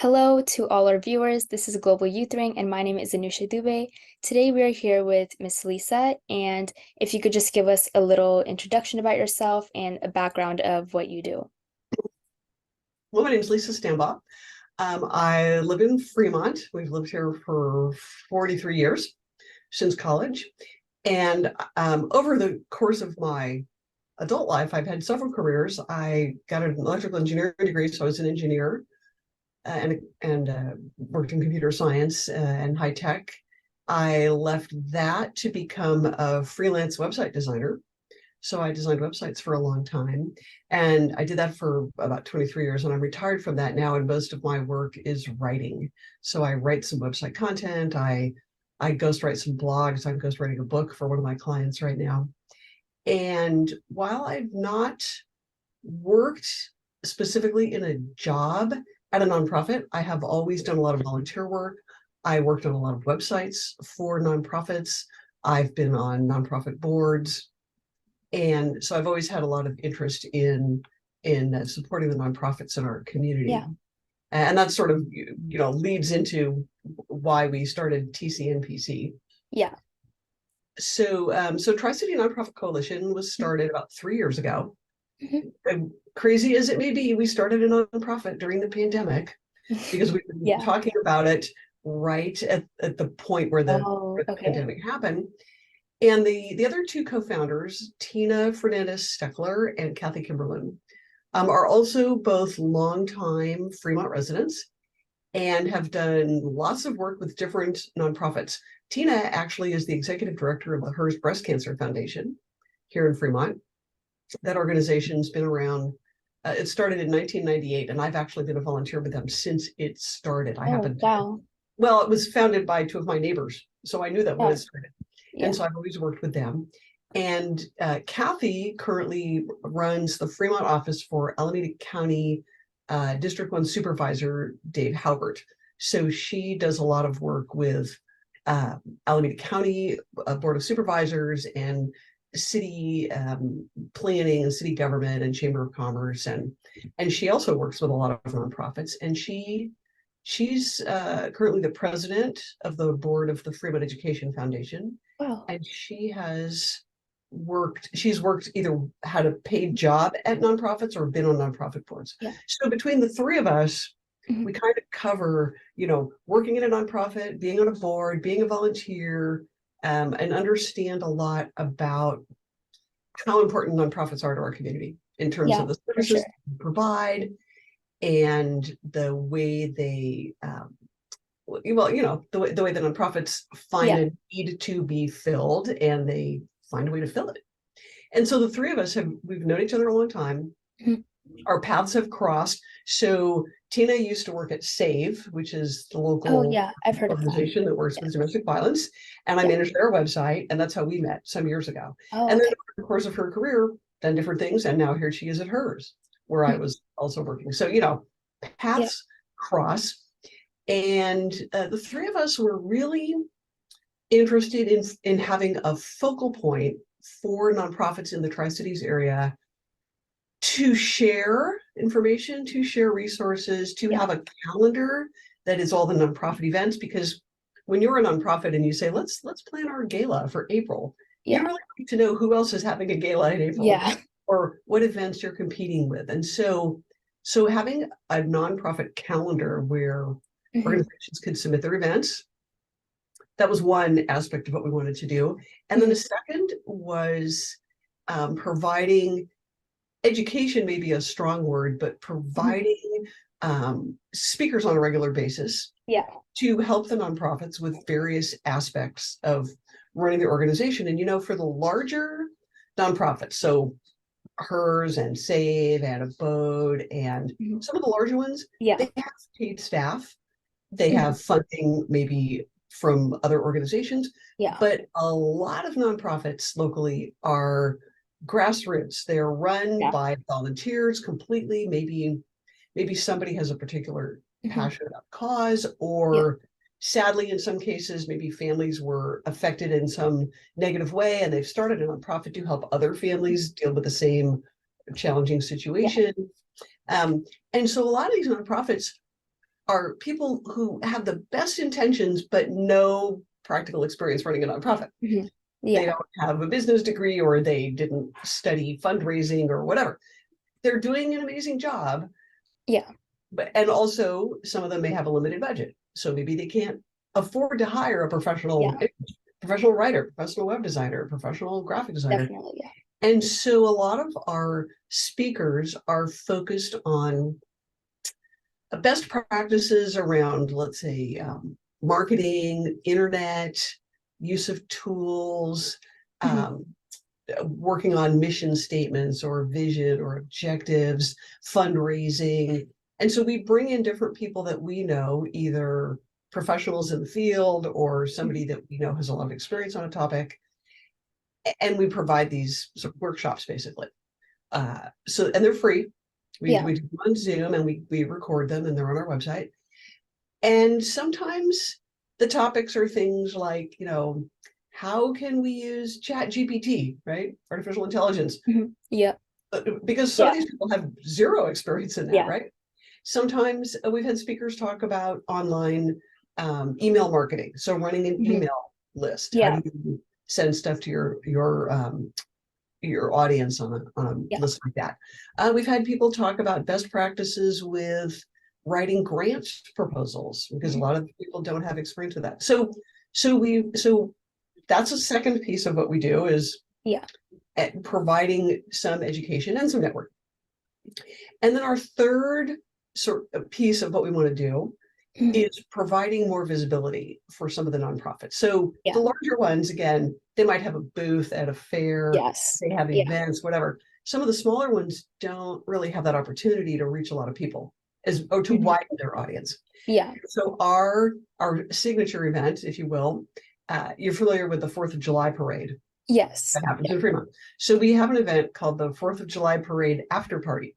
Hello to all our viewers. This is Global Youth Ring, and my name is Anusha Dube. Today we are here with Miss Lisa, and if you could just give us a little introduction about yourself and a background of what you do. Well, my name is Lisa Stambaugh. I live in Fremont. We've lived here for 43 years since college. And over the course of my adult life, I've had several careers. I got an electrical engineering degree, so I was an engineer and worked in computer science and high tech. I left that to become a freelance website designer. So I designed websites for a long time, and I did that for about 23 years, and I'm retired from that now, and most of my work is writing. So I write some website content, I ghostwrite some blogs, I'm ghostwriting a book for one of my clients right now. And while I've not worked specifically in a job at a nonprofit, I have always done a lot of volunteer work. I worked on a lot of websites for nonprofits. I've been on nonprofit boards. And so I've always had a lot of interest in supporting the nonprofits in our community. Yeah. And that sort of, leads into why we started TCNPC. Yeah. So Tri-City Nonprofit Coalition was started about 3 years ago. Mhm. And crazy as it may be, we started a nonprofit during the pandemic because we've been Yeah. talking about it right at the point where the Okay. pandemic happened. And the other two co-founders, Tina Fernandez-Steckler and Kathy Kimberlin, are also both longtime Fremont residents and have done lots of work with different nonprofits. Tina actually is the executive director of the HERS Breast Cancer Foundation here in Fremont. That organization's been around. It started in 1998, and I've actually been a volunteer with them since it started. Wow. Well, it was founded by two of my neighbors, so I knew that when it started. Yeah. And so I've always worked with them. And Kathy currently runs the Fremont office for Alameda County District 1 Supervisor Dave Halbert. So she does a lot of work with Alameda County Board of Supervisors and city planning and city government and Chamber of Commerce. And she also works with a lot of nonprofits. And she's currently the president of the board of the Fremont Education Foundation. Wow. And she's worked either had a paid job at nonprofits or been on nonprofit boards. Yeah. So between the three of us, we kind of cover, working in a nonprofit, being on a board, being a volunteer, and understand a lot about how important nonprofits are to our community in terms of the services they provide and the way they the way the nonprofits find a need to be filled, and they find a way to fill it. And so the three of us we've known each other a long time. Our paths have crossed. So Tina used to work at SAVE, which is the local I've heard organization that works with domestic violence. And I managed their website, and that's how we met some years ago. And then over the course of her career, done different things, and now here she is at HERS, where I was also working. So, paths cross. And the three of us were really interested in having a focal point for nonprofits in the Tri-Cities area to share information, to share resources, to have a calendar that is all the nonprofit events. Because when you're a nonprofit and you say, let's plan our gala for April, you really need to know who else is having a gala in April, or what events you're competing with. And so having a nonprofit calendar where organizations could submit their events, that was one aspect of what we wanted to do. And then the second was providing education, may be a strong word, but providing speakers on a regular basis to help the nonprofits with various aspects of running their organization. And, for the larger nonprofits, so HERS and SAVE and Abode and some of the larger ones, they have paid staff. They have funding maybe from other organizations, but a lot of nonprofits locally are grassroots. They're run by volunteers completely. Maybe somebody has a particular passion about cause, or sadly, in some cases, maybe families were affected in some negative way, and they've started a nonprofit to help other families deal with the same challenging situation. And so a lot of these nonprofits are people who have the best intentions, but no practical experience running a nonprofit. Mhm. They Yeah. don't have a business degree, or they didn't study fundraising or whatever. They're doing an amazing job. Yeah. And also some of them may have a limited budget. So maybe they can't afford to hire a professional Yeah. writer, professional web designer, professional graphic designer. Definitely. Yeah. And so a lot of our speakers are focused on best practices around, let's say, marketing, internet, use of tools, Mhm. working on mission statements or vision or objectives, fundraising. And so we bring in different people that we know, either professionals in the field or somebody that we know has a lot of experience on a topic. And we provide these sort of workshops basically. And they're free. We Yeah. do them on Zoom, and we record them, and they're on our website. And sometimes the topics are things like, how can we use Chat GPT, right? Artificial intelligence. Mhm. Yeah. Because some of Yeah. these people have zero experience in that, Yeah. right? Sometimes we've had speakers talk about online email marketing. So running an Mhm. email list. How Yeah. do you send stuff to your audience on a Yeah. list like that? We've had people talk about best practices with writing grant proposals, because a Mhm. lot of people don't have experience with that. So that's a second piece of what we do, is Yeah. providing some education and some network. And then our third sort of piece of what we want to do Mhm. is providing more visibility for some of the nonprofits. So Yeah. the larger ones, again, they might have a booth at a fair, Yes. they have Yeah. events, whatever. Some of the smaller ones don't really have that opportunity to reach a lot of people, or to Mhm. widen their audience. Yeah. So our signature event, if you will, you're familiar with the 4th of July parade Yes. that happens Yeah. in Fremont. So we have an event called the 4th of July parade after party.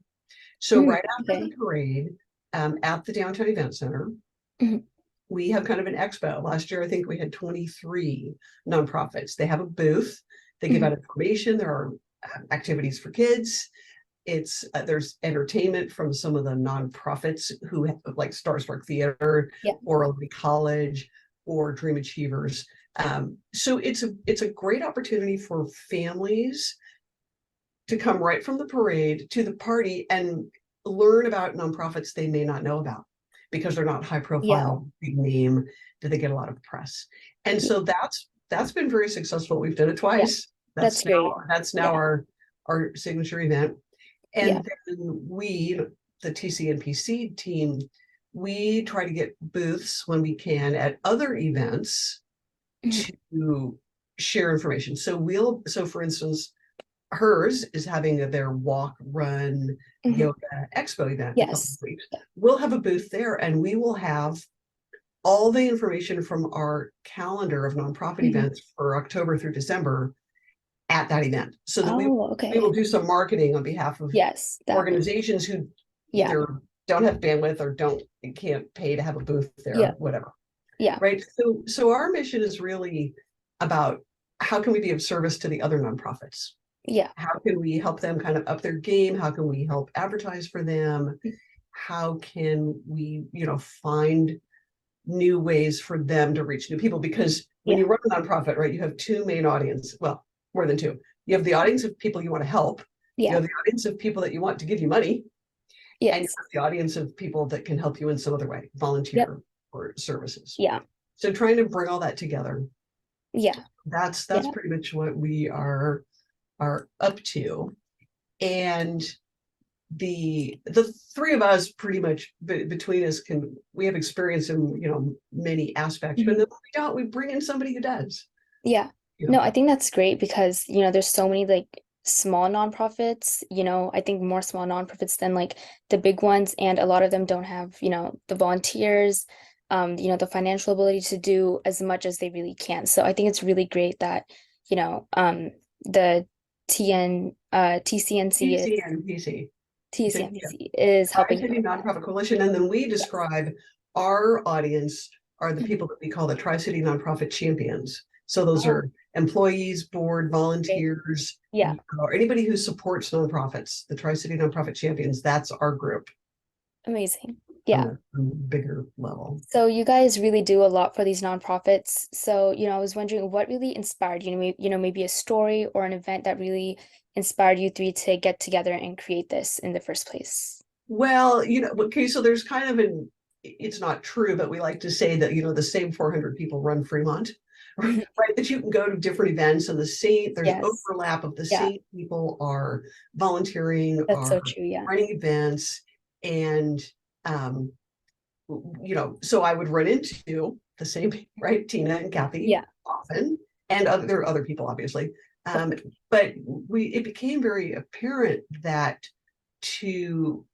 So Mm, right after the okay. parade, at the downtown event center, Mhm. we have kind of an expo. Last year, I think we had 23 nonprofits. They have a booth. They give Mhm. out information. There are activities for kids. There's entertainment from some of the nonprofits who have, like Starstruck Theater Yeah. or Early College or Dream Achievers. So it's a great opportunity for families to come right from the parade to the party and learn about nonprofits they may not know about, because they're not high Yeah. profile, big name. Do they get a lot of press? And so that's been very successful. We've done it Yeah. twice. That's That's now great. that's now Yeah. our signature event. Yeah. And then we, the TCNPC team, we try to get booths when we can at other events Mhm. to share information. So for instance, hers is having their walk, run, Mhm. yoga expo event in a couple Yes. of weeks. Yeah. We'll have a booth there, and we will have all the information from our calendar of nonprofit Mhm. events for October through December at that event, so that Oh, we will okay. do some marketing on behalf of Yes, that makes organizations who yeah. either don't have bandwidth or can't pay to have a booth there, Yeah. whatever. Yeah. Right. So our mission is really about how can we be of service to the other nonprofits? Yeah. How can we help them kind of up their game? How can we help advertise for them? Mm. How can we, find new ways for them to reach new people? Because when Yeah. you run a nonprofit, right, you have two main audience. Well, more than two. You have the audience of people you want to help. You Yeah. have the audience of people that you want to give you money. And you Yes. have the audience of people that can help you in some other way, Yep. volunteer or services. Yeah. So trying to bring all that together, Yeah. that's Yeah. pretty much what we are up to. And the three of us pretty much between us we have experience in many aspects, but Mhm. then we don't, we bring in somebody who does. Yeah. No, I think that's great because, there's so many like small nonprofits, I think more small nonprofits than like the big ones, and a lot of them don't have, the volunteers, the financial ability to do as much as they really can. So I think it's really great that, the TCNC is TCNPC. TCNPC is helping out Tri-City with that. Nonprofit Coalition, and then we Yes. describe our audience are the people that we call the Tri-City Nonprofit Champions. So those Oh, are employees, board, okay. volunteers, Yeah. or anybody who supports nonprofits. The Tri-City Nonprofit Champions, that's our group. Amazing. Yeah. a bigger level. So you guys really do a lot for these nonprofits. So, I was wondering what really inspired you, maybe a story or an event that really inspired you three to get together and create this in the first place. Well, okay, so there's kind of it's not true, but we like to say that, the same 400 people run Fremont, right? That you can go to different events and there's Yes. overlap of the Yeah, same people are volunteering, that's are so true. Yeah. running events. And, so I would run into the same, right? Tina and Kathy Yeah. often, and there are other people, obviously. But it became very apparent that to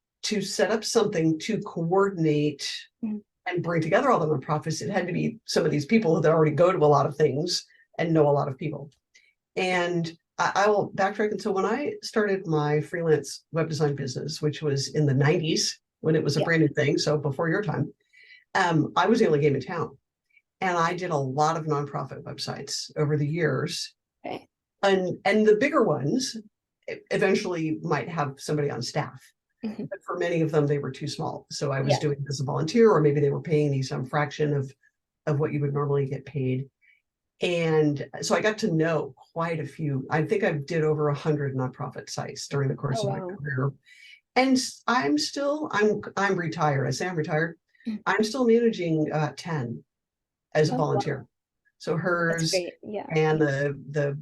set up something to coordinate Mhm. and bring together all the nonprofits, it had to be some of these people that already go to a lot of things and know a lot of people. And I will backtrack. And so when I started my freelance web design business, which was in the 90s, when it was a Yeah. brand new thing, so before your time, I was the only game in town. And I did a lot of nonprofit websites over the years. Okay. And the bigger ones eventually might have somebody on staff. Mhm. But for many of them, they were too small. So I was Yeah. doing it as a volunteer, or maybe they were paying me some fraction of what you would normally get paid. And so I got to know quite a few. I think I did over 100 nonprofit sites during the course Oh, of my wow. career. And I'm retired. I say I'm retired. Mhm. I'm still managing 10 as a Oh, volunteer. wow. So That's hers great. Yeah. and the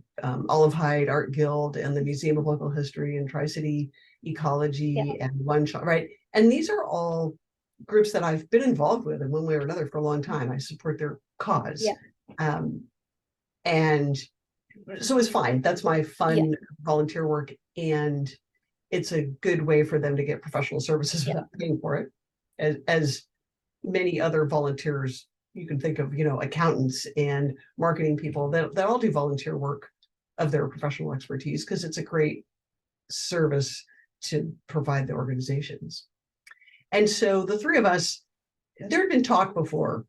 Olive Hyde Art Guild and the Museum of Local History and Tri-City Yeah. Ecology and One Shot, right? And these are all groups that I've been involved with in one way or another for a long time. I support their cause. Yeah. Um, and so it's fine. That's my Yeah. fun volunteer work. And it's a good way for them to get professional services Yeah. without paying for it. As many other volunteers you can think of, accountants and marketing people that all do volunteer work of their professional expertise, because it's a great service to provide the organizations. And so the three of us, there had been talk before,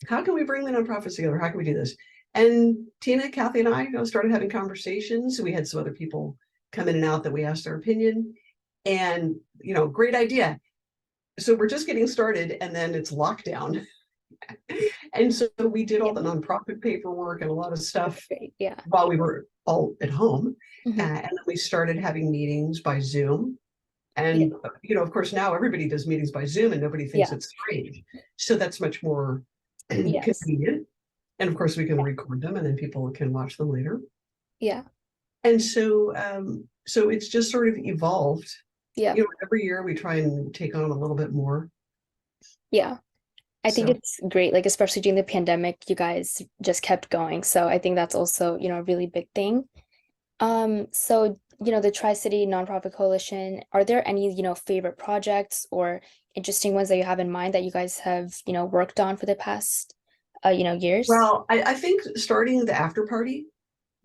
how can we bring the nonprofits together? How can we do this? And Tina, Kathy, and I, started having conversations. We had some other people come in and out that we asked their opinion. And, great idea. So we're just getting started, and then it's lockdown. And so we did all Yeah. the nonprofit paperwork and a lot of stuff That's great. Yeah. while we were all at home. Mhm. And then we started having meetings by Zoom. Yeah. And, of course, now everybody does meetings by Zoom and nobody thinks Yeah. it's strange. So that's much more Yes. convenient. And of course, we can record them and then people can watch them later. Yeah. And so it's just sort of evolved. Yeah. Every year we try and take on a little bit more. Yeah. I think So, it's great, like especially during the pandemic, you guys just kept going. So I think that's also, a really big thing. So, the Tri-City Nonprofit Coalition, are there any, favorite projects or interesting ones that you have in mind that you guys have, worked on for the past, years? well, I think starting the after party,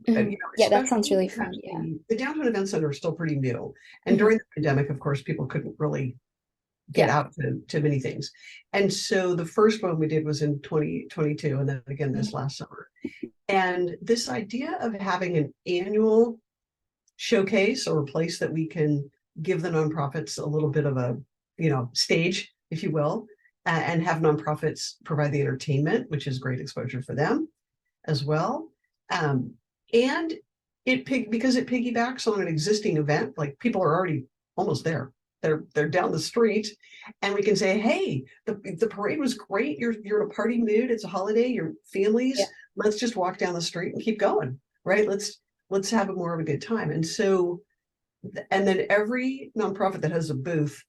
Mhm. Yeah, that sounds especially really because fun. Yeah. the downtown event center is still pretty new. And Mhm. during the pandemic, of course, people couldn't really get Yeah. out to many things. And so the first one we did was in 2022, and then again this Mhm. last summer. And this idea of having an annual showcase or a place that we can give the nonprofits a little bit of a, stage, if you will, and have nonprofits provide the entertainment, which is great exposure for them as well. Um, and because it piggybacks on an existing event, like people are already almost there. They're down the street, and we can say, "Hey, the parade was great. You're in a party mood. It's a holiday. Your Yeah. families. Let's just walk down the street and keep going, right? Let's have a more of a good time." And so, and then every nonprofit that has a booth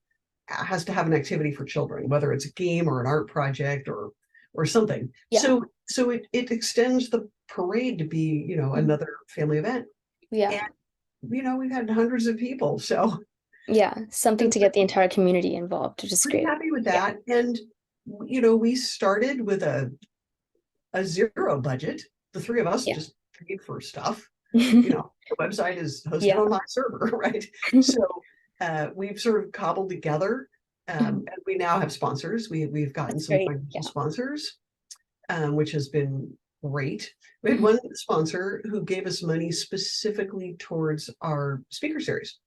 has to have an activity for children, whether it's a game or an art project or something. Yeah. So it extends the parade to be, Mhm. another family event. Yeah. And we've had hundreds of people. So Yeah. Something I'm to get the entire community involved, which is pretty great. happy with Yeah. that. And we started with a zero budget. The three of us Yeah. just paid for stuff. The website is hosted Yeah. on my server, right? So we've sort of cobbled together, Mhm. and we now have sponsors. We've gotten That's some great. financial Yeah. sponsors, which has been great. We had Mhm. one sponsor who gave us money specifically towards our speaker series.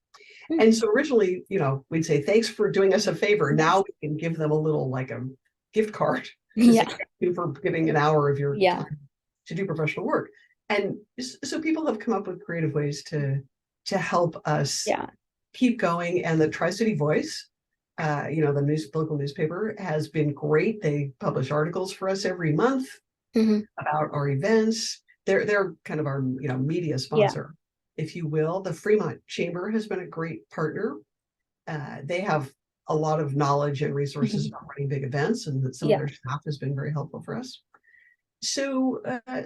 Mm. And so originally, we'd say, thanks for doing us a favor. Now we can give them a little like a gift card to say Yeah. thank you for giving an hour of your Yeah. time to do professional work. And so people have come up with creative ways to help us Yeah. keep going. And the Tri-City Voice, the local newspaper, has been great. They publish articles for us every month about our events. They're kind of our media Yeah. sponsor, if you will. The Fremont Chamber has been a great partner. They have a lot of knowledge and resources about running big events, and that some of Yeah. their staff has been very helpful for us. So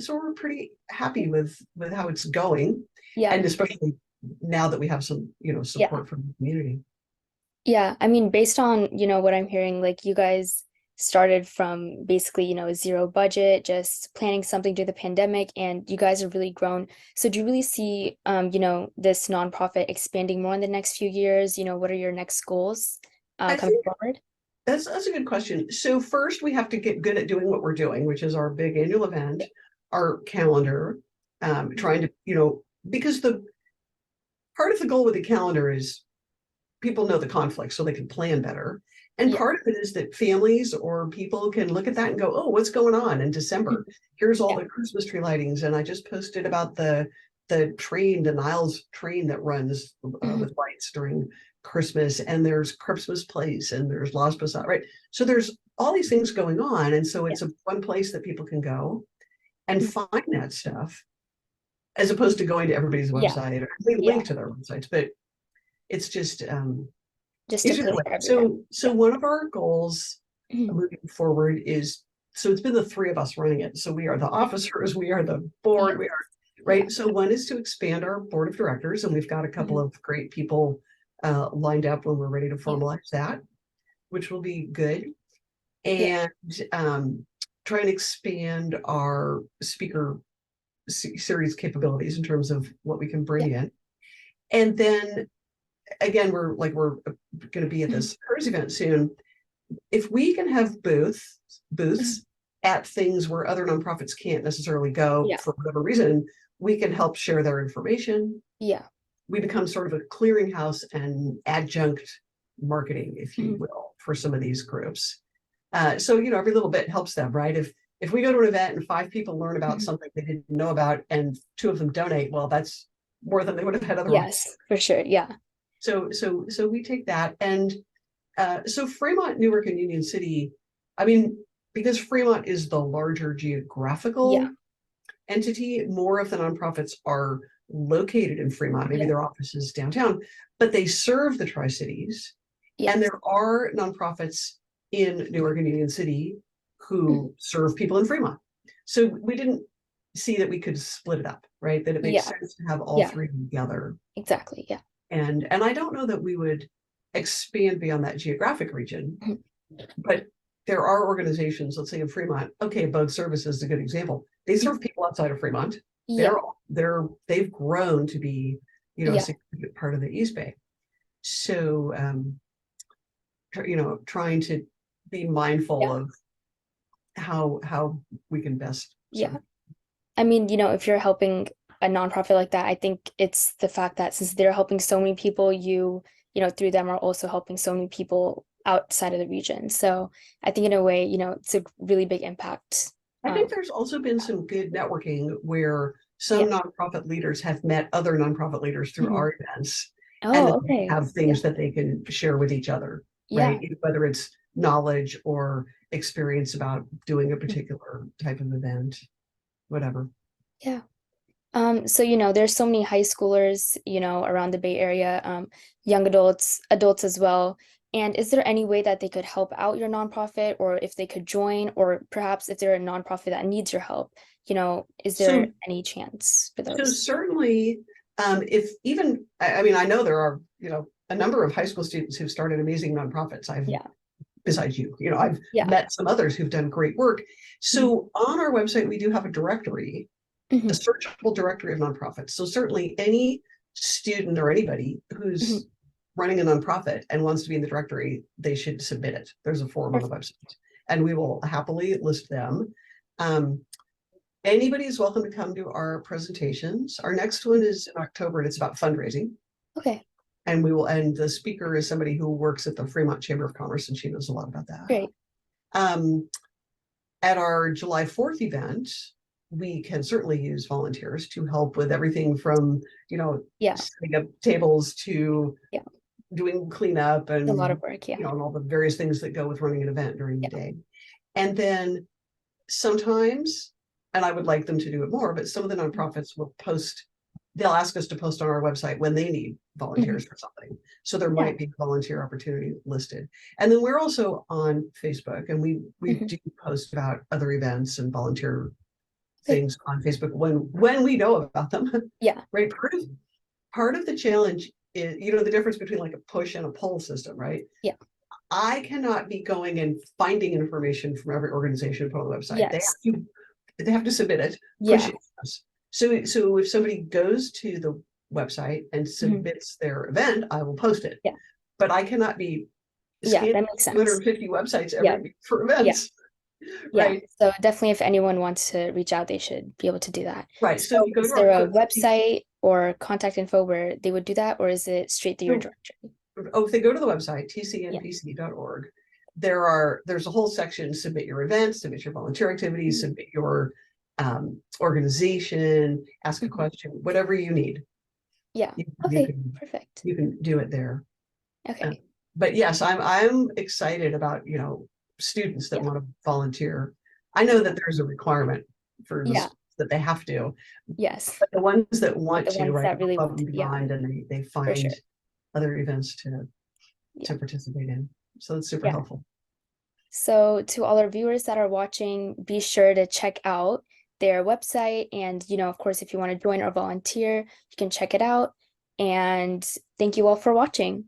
we're pretty happy with how it's going, Yeah. and especially now that we have some Yeah. support from the community. Yeah. I mean, based on, what I'm hearing, like you guys started from basically, zero budget, just planning something through the pandemic, and you guys have really grown. So do you really see, this nonprofit expanding more in the next few years? What are your next goals I coming think forward? that's a good question. So first, we have to get good at doing what we're doing, which is our big annual event, our calendar, trying to, because the part of the goal with the calendar is people know the conflict so they can plan better. And Yeah. part of it is that families or people can look at that and go, oh, what's going on in December? Here's all Yeah. the Christmas tree lightings. And I just posted about the train, the Niles train that runs with lights during Christmas. And there's Christmas Place and there's Las Posadas, right? So there's all these things going on. And so it's a one place that people can go and find that stuff, as opposed to going to everybody's Yeah. website or they link to their websites. But it's just Just a easier that place way. for everyone. So one of our goals Mhm. moving forward is, so it's been the three of us running it. So we are the officers, we are the board, we are, right? Yeah. So one is to expand our board of directors, and we've got a couple of great people lined up when we're ready to formalize that, which will be good. And try and expand our speaker series capabilities in terms of what we can bring in. And then again, we're going to be at this cruise event soon. If we can have booths at things where other nonprofits can't necessarily go for whatever reason, we can help share their information. Yeah. We become sort of a clearinghouse and adjunct marketing, if you will, for some of these groups. So every little bit helps them, right? If we go to an event and 5 people learn about something they didn't know about and 2 of them donate, well, that's more than they would have had otherwise. Yes, for sure. Yeah. So we take that. And so Fremont, Newark, and Union City, I mean, because Fremont is the larger geographical entity, more of the nonprofits are located in Fremont, maybe their offices downtown, but they serve the Tri-Cities. And there are nonprofits in Newark and Union City who serve people in Fremont. So we didn't see that we could split it up, right? That it makes sense to have all 3 together. Exactly. Yeah. And I don't know that we would expand beyond that geographic region, but there are organizations, let's say in Fremont, okay, Bug Services is a good example. They serve people outside of Fremont. They've grown to be, a significant part of the East Bay. So, trying to be mindful of how we can best serve. I mean, if you're helping a nonprofit like that, I think it's the fact that since they're helping so many people, through them are also helping so many people outside of the region. So I think in a way, it's a really big impact. I think there's also been some good networking where some nonprofit leaders have met other nonprofit leaders through our events. And Okay. have things that they can share with each other, right? Whether it's knowledge or experience about doing a particular type of event, whatever. Yeah. So, there's so many high schoolers, around the Bay Area, young adults as well. And is there any way that they could help out your nonprofit, or if they could join, or perhaps if they're a nonprofit that needs your help, is there any chance for those? So certainly, if even, I mean, I know there are, a number of high school students who've started amazing nonprofits. Besides you, I've met some others who've done great work. So on our website, we do have a directory, a searchable directory of nonprofits. So certainly any student or anybody who's running a nonprofit and wants to be in the directory, they should submit it. There's a form on the website, and we will happily list them. Anybody is welcome to come to our presentations. Our next one is in October, and it's about fundraising. Okay. and the speaker is somebody who works at the Fremont Chamber of Commerce, and she knows a lot about that. Great. At our July 4th event, we can certainly use volunteers to help with everything from, setting up tables to doing cleanup and a lot of work, and all the various things that go with running an event during the day. And then sometimes, and I would like them to do it more, but some of the nonprofits will they'll ask us to post on our website when they need volunteers for something. So there might be a volunteer opportunity listed. And then we're also on Facebook, and we do post about other events and volunteer things on Facebook when we know about them. Right. Part of the challenge is, the difference between like a push and a pull system, right? I cannot be going and finding information from every organization and put on the website. They have to submit it, push it. So if somebody goes to the website and submits their event, I will post it. But I cannot be scanning that makes sense. 250 websites every week for events. Right. So definitely, if anyone wants to reach out, they should be able to do that. Right. So is there a website or contact info where they would do that, or is it straight through your directory? If they go to the website, tcnpc.org, there's a whole section: submit your events, submit your volunteer activities, submit your organization, ask a question, whatever you need. Perfect. You can do it there. Okay. But yes, I'm excited about students that want to volunteer. I know that there's a requirement for this, that they have to. Yes. But the ones that want to, that really above and beyond, and they find other events to participate in. So it's super helpful. So to all our viewers that are watching, be sure to check out their website, and of course, if you want to join or volunteer, you can check it out. And thank you all for watching.